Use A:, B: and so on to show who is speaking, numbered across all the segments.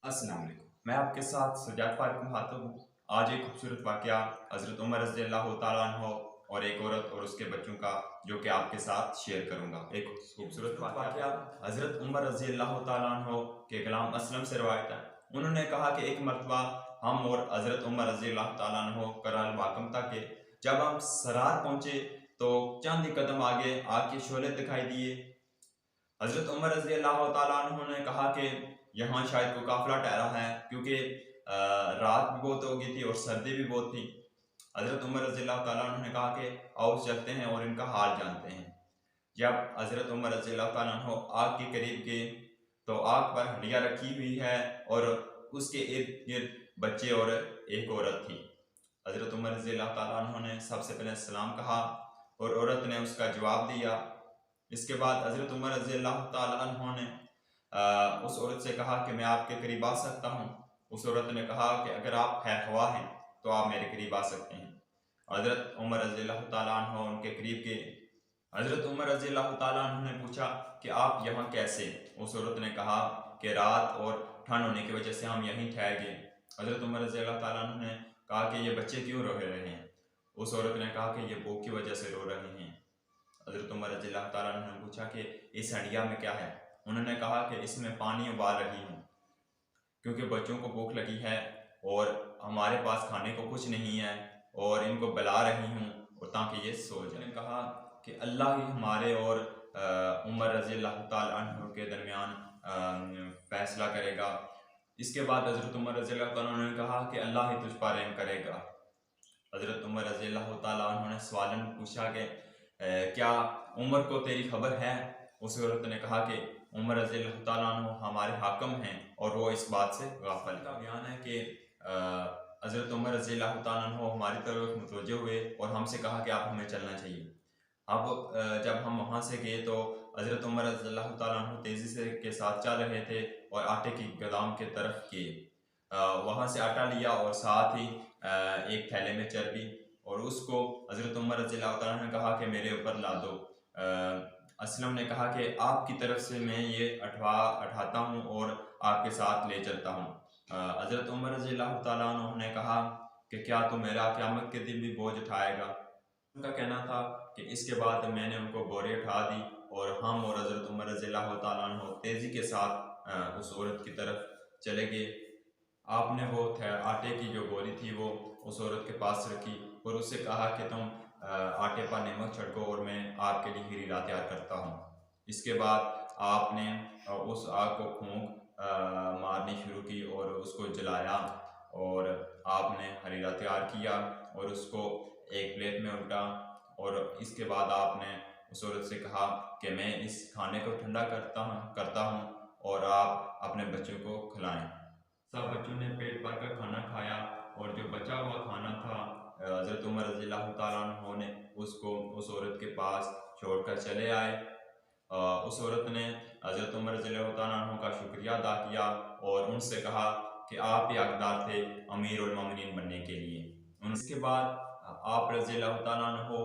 A: अस्सलाम वालेकुम। मैं आपके साथ सजाद फारूक मुखातिब हूँ। आज एक खूबसूरत वाक़या हज़रत उमर रज़ियल्लाहु ताला अन्हो और एक औरत और उसके बच्चों का जो कि आपके साथ शेयर करूँगा। एक खूबसूरत वाक़या हज़रत उमर रज़ियल्लाहु ताला अन्हो के ग़ुलाम असलम से रवायत है। उन्होंने कहा कि एक मरतबा हम और हज़रत उमर रज़ियल्लाहु ताला अन्हो कराल वाक़म था कि जब हम सरार पहुँचे तो चंद ही कदम आगे आग के शोले दिखाई दिए। हज़रत उमर रज़ियल्लाहु ताला अन्हु ने कहा कि यहाँ शायद कोई काफ़िला ठहरा है, क्योंकि रात भी बहुत हो गई थी और सर्दी भी बहुत थी। हज़रत उमर रज़ियल्लाहु ताला अन्हु ने कहा कि आओ चलते हैं और इनका हाल जानते हैं। जब हज़रत उमर रज़ियल्लाहु ताला अन्हु आग के करीब गए तो आग पर हंडिया रखी हुई है और उसके इर्द-गिर्द बच्चे और एक औरत थी। हज़रत उमर रज़ियल्लाहु ताला अन्हु ने सबसे पहले सलाम कहा और औरत ने उसका जवाब दिया। इसके बाद हज़रत उमर रज़ियल्लाहु ताला अन्हु ने उस औरत से कहा कि मैं आपके करीब आ सकता हूँ। उस औरत ने कहा कि अगर आप खैर ख्वाह हैं तो आप मेरे करीब आ सकते हैं। हज़रत उमर रज़ियल्लाहु ताला अन्हु उनके करीब गए। हज़रत उमर रज़ियल्लाहु ताला अन्हु ने पूछा कि आप यहाँ कैसे? उस औरत ने कहा कि रात और ठंड होने की वजह से हम यहीं ठहर गए। हज़रत उमर रज़ियल्लाहु ताला अन्हु ने कहा कि ये बच्चे क्यों रो रहे हैं? उस औरत ने कहा कि ये भूख की वजह से रो रहे हैं। हज़रत उमर रज़ियल्लाहु ताला अन्हु ने पूछा कि इस हंडिया में क्या है? उन्होंने कहा कि इसमें पानी उबाल रही हूँ, क्योंकि बच्चों को भूख लगी है और हमारे पास खाने को कुछ नहीं है और इनको बुला रही हूँ और ताकि ये सो जाए। उन्होंने कहा कि अल्लाह ही हमारे और उमर रज़ियल्लाहु ताला अन्हु के दरमियान फैसला करेगा। इसके बाद हज़रत उमर रज़ियल्लाहु ताला अन्हु ने कहा कि अल्लाह ही तुझ पर रहम करेगा। हज़रत उमर रज़ियल्लाहु ताला अन्हु ने सवालन पूछा कि क्या उमर को तेरी खबर है? उस औरत ने कहा कि उमर रज़ियल्लाहु ताला अन्हु हमारे हाकिम हैं और वो इस बात से गाफिल का बयान है कि हज़रत उमर रज़ियल्लाहु ताला अन्हु हमारी तरफ मुतवज्जो हुए और हमसे कहा कि आप हमें चलना चाहिए। अब जब हम वहाँ से गए तो हज़रत उमर रज़ियल्लाहु ताला अन्हु तेज़ी से के साथ चल रहे थे और आटे की गोदाम के तरफ गए। वहाँ से आटा लिया और साथ ही एक थैले में चर्बी और उसको हज़रत उमर रज़ियल्लाहु ताला ने कहा कि मेरे ऊपर ला दो। असलम ने कहा कि आपकी तरफ से मैं ये उठाता हूँ और आपके साथ ले चलता हूँ। हज़रत उमर रज़ियल्लाहु ताला अन्हु ने कहा कि क्या तू मेरा क़यामत के दिन भी बोझ उठाएगा? उनका कहना था कि इसके बाद मैंने उनको बोरी उठा दी और हम और हज़रत उमर रज़ियल्लाहु ताला अन्हु तेज़ी के साथ उस औरत की तरफ चले गए। आपने वो आटे की जो बोरी थी वो उस औरत के पास रखी और उससे कहा कि तुम आटे पर नमक छिड़को और मैं आपके लिए हीरा तैयार करता हूँ। इसके बाद आपने उस आग को फूंक मारनी शुरू की और उसको जलाया और आपने हरीरा तैयार किया और उसको एक प्लेट में उल्टा और इसके बाद आपने उस औरत से कहा कि मैं इस खाने को ठंडा करता हूँ और आप अपने बच्चों को खिलाएं। सब बच्चों ने पेट भर कर खाना खाया और जो बचा हुआ खाना था हज़रत उमर रज़ियल्लाहु ताला अन्हु ने उसको उस औरत के पास छोड़कर चले आए। उस औरत ने हज़रत उमर रज़ियल्लाहु ताला अन्हु का शुक्रिया अदा किया और उनसे कहा कि आप ही हकदार थे अमीर उल मोमिनीन बनने के लिए। उसके बाद आप रज़ियल्लाहु ताला अन्हु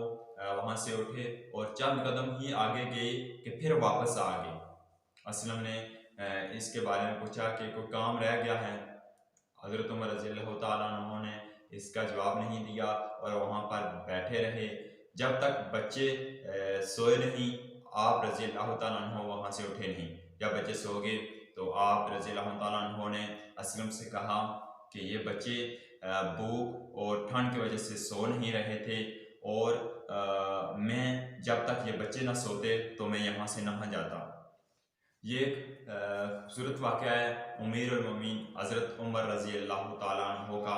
A: वहाँ से उठे और चंद कदम ही आगे गए कि फिर वापस आ गए। असलम ने इसके बारे में पूछा कि कोई काम रह गया है? हज़रत उमर रज़ियल्लाहु ताला अन्हु ने इसका जवाब नहीं दिया और वहाँ पर बैठे रहे जब तक बच्चे सोए नहीं। आप रज़ियल्लाहु ताला अन्हु वहाँ से उठे नहीं। जब बच्चे सो गए तो आप रज़ियल्लाहु ताला अन्हु ने असलम से कहा कि ये बच्चे भूख और ठंड की वजह से सो नहीं रहे थे और मैं जब तक ये बच्चे ना सोते तो मैं यहाँ से ना जाता। ये एक खूबसूरत वाक़या है अमीरुल मोमिनीन हज़रत उमर रज़ियल्लाहु ताला अन्हु का।